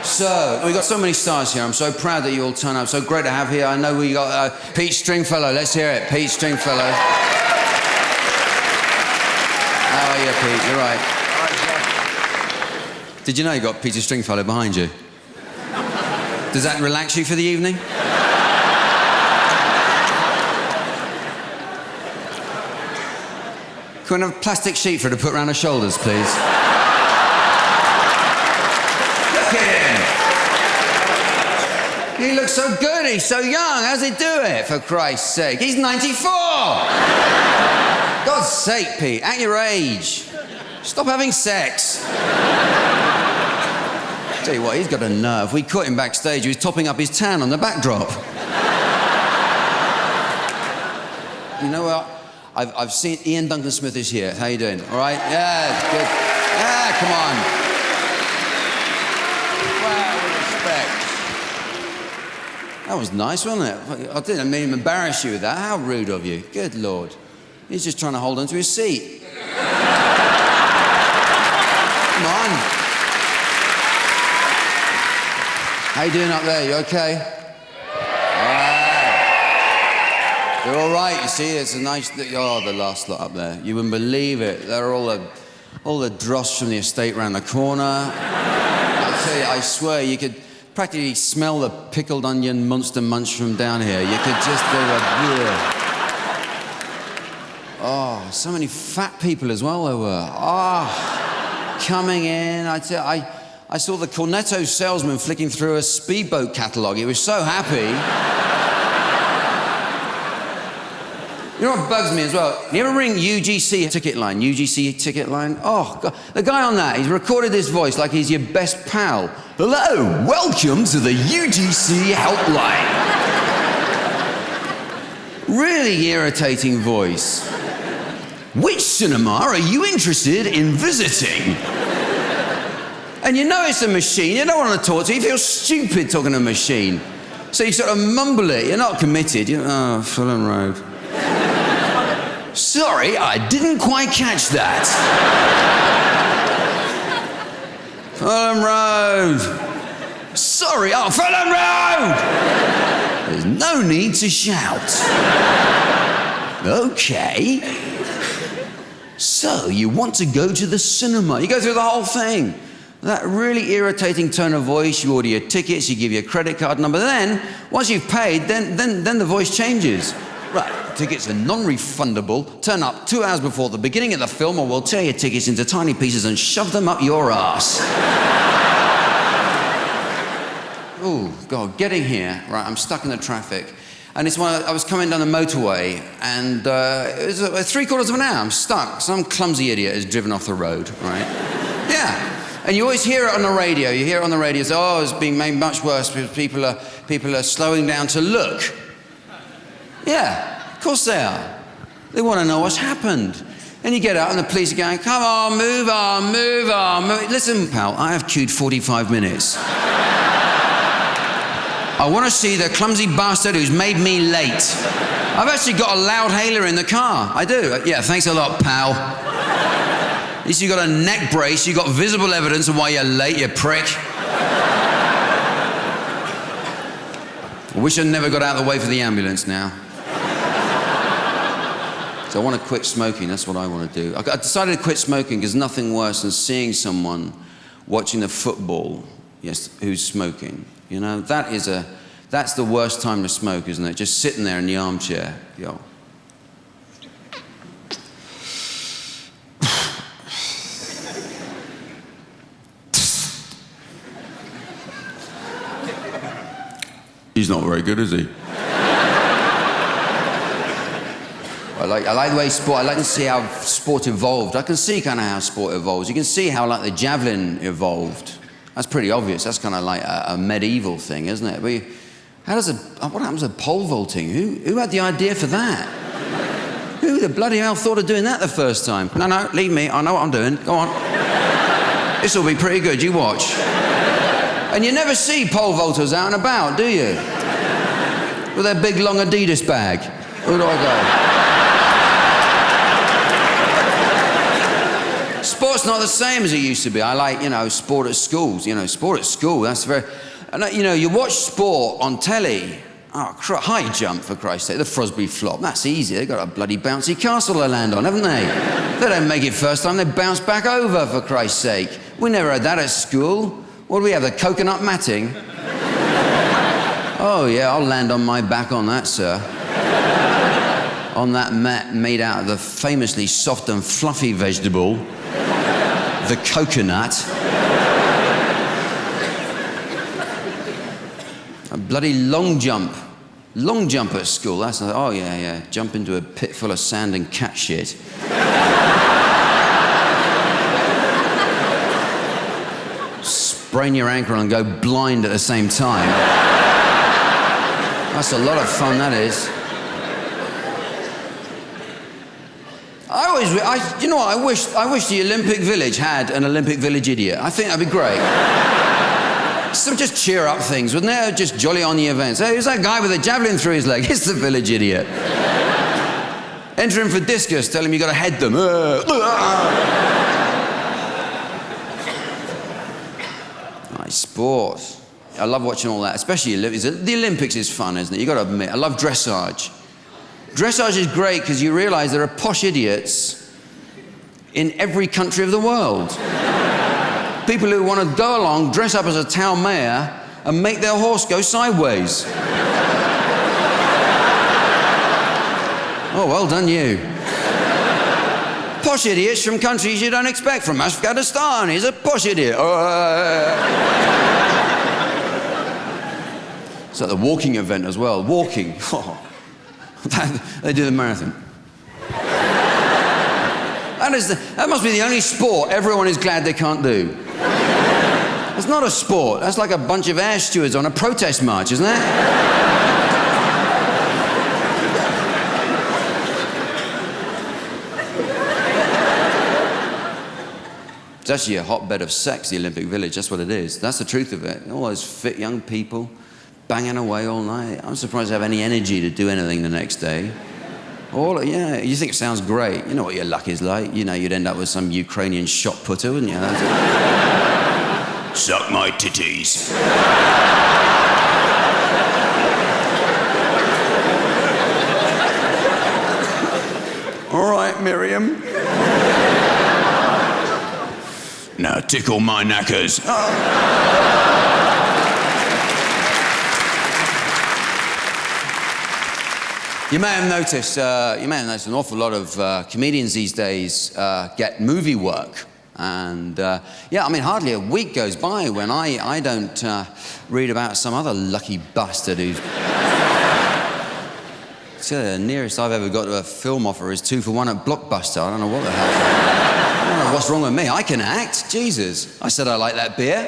So, we've got so many stars here. I'm so proud that you all turn up. So great to have here. I know we got Pete Stringfellow. Let's hear it. Pete Stringfellow. How are you, Pete? You're right. Did you know you got Peter Stringfellow behind you? Does that relax you for the evening? Can we have a plastic sheet for her to put around her shoulders, please? Look at him! He looks so good, he's so young. How's he do it, for Christ's sake? He's 94! God's sake, Pete, at your age. Stop having sex. Tell you what, he's got a nerve. We caught him backstage. He was topping up his tan on the backdrop. You know what? I've seen Ian Duncan Smith is here. How you doing? All right? Yeah, good. Yeah, come on. Wow, with respect. That was nice, wasn't it? I didn't mean to embarrass you with that. How rude of you. Good Lord. He's just trying to hold onto his seat. Come on. How you doing up there? You okay? They're all right, you see. It's a nice... Oh, the last lot up there. You wouldn't believe it. They're all the dross from the estate round the corner. I tell you, I swear, you could practically smell the pickled onion monster munch from down here. You could just do a... Oh, so many fat people as well there were. Oh, coming in. I tell you, I saw the Cornetto salesman flicking through a speedboat catalogue. He was so happy. You know what bugs me as well? You ever ring UGC ticket line? UGC ticket line? Oh, God. The guy on that, he's recorded his voice like he's your best pal. Hello, welcome to the UGC helpline. Really irritating voice. Which cinema are you interested in visiting? And you know it's a machine. You don't want to talk to it. You feel stupid talking to a machine. So you sort of mumble it. You're not committed. Oh, Fulham Road. Sorry, I didn't quite catch that. Fulham Road. Sorry, oh, Fulham Road! There's no need to shout. Okay. So, you want to go to the cinema. You go through the whole thing. That really irritating tone of voice, you order your tickets, you give your credit card number. Then, once you've paid, then the voice changes. Right, tickets are non-refundable. Turn up 2 hours before the beginning of the film or we'll tear your tickets into tiny pieces and shove them up your arse. Oh, God, getting here. Right, I'm stuck in the traffic. And it's when I was coming down the motorway and it was 3/4 of an hour. I'm stuck. Some clumsy idiot has driven off the road, right? Yeah. And you always hear it on the radio. You hear it on the radio. Oh, it's being made much worse because people are slowing down to look. Yeah, of course they are. They want to know what's happened. And you get out and the police are going, come on, move on, move on. Listen, pal, I have queued 45 minutes. I want to see the clumsy bastard who's made me late. I've actually got a loud hailer in the car. I do. Yeah, thanks a lot, pal. At least you got a neck brace. You got visible evidence of why you're late, you prick. I wish I'd never got out of the way for the ambulance now. So I want to quit smoking. That's what I want to do. I decided to quit smoking because nothing worse than seeing someone watching the football, yes, who's smoking. You know, that's the worst time to smoke, isn't it? Just sitting there in the armchair. Yo. He's not very good, is he? I like the way sport, I like to see how sport evolved. I can see kind of how sport evolves. You can see how like the javelin evolved. That's pretty obvious. That's kind of like a medieval thing, isn't it? But what happens to pole vaulting? Who had the idea for that? Who the bloody hell thought of doing that the first time? No, leave me. I know what I'm doing. Go on. This will be pretty good. You watch. And you never see pole vaulters out and about, do you? With their big, long Adidas bag. Where do I go? sport's not the same as it used to be. I like, sport at schools. Sport at school, that's very... And, you watch sport on telly. Oh, high jump, for Christ's sake. The Frosby flop, that's easy. They've got a bloody bouncy castle to land on, haven't they? They don't make it first time, they bounce back over, for Christ's sake. We never had that at school. What do we have, the coconut matting? Oh, yeah, I'll land on my back on that, sir. On that mat made out of the famously soft and fluffy vegetable, the coconut. A bloody long jump. Long jump at school, that's... Oh, yeah. Jump into a pit full of sand and cat shit. Sprain your ankle and go blind at the same time. That's a lot of fun, that is. I wish the Olympic Village had an Olympic Village idiot. I think that'd be great. So just cheer up things, wouldn't it? Just jolly on the events. Hey, who's that guy with a javelin through his leg? It's the village idiot. Enter him for discus, tell him you got to head them. Nice sport. I love watching all that, especially the Olympics is fun, isn't it? You've got to admit, I love dressage. Dressage is great because you realise there are posh idiots in every country of the world. People who want to go along, dress up as a town mayor, and make their horse go sideways. Oh, well done you. Posh idiots from countries you don't expect, from Afghanistan. He's a posh idiot. It's like the walking event as well. Walking. Oh. They do the marathon. That must be the only sport everyone is glad they can't do. It's not a sport. That's like a bunch of air stewards on a protest march, isn't it? It's actually a hotbed of sex, the Olympic Village. That's what it is. That's the truth of it. All those fit young people banging away all night. I'm surprised they have any energy to do anything the next day. You think it sounds great. You know what your luck is like. You'd end up with some Ukrainian shot putter, wouldn't you? Suck my titties. All right, Miriam. Now tickle my knackers. You may have noticed an awful lot of comedians these days get movie work. And hardly a week goes by when I don't read about some other lucky bastard who's... So the nearest I've ever got to a film offer is 2 for 1 at Blockbuster. I don't know what the hell. I don't know what's wrong with me. I can act. Jesus. I said I like that beer.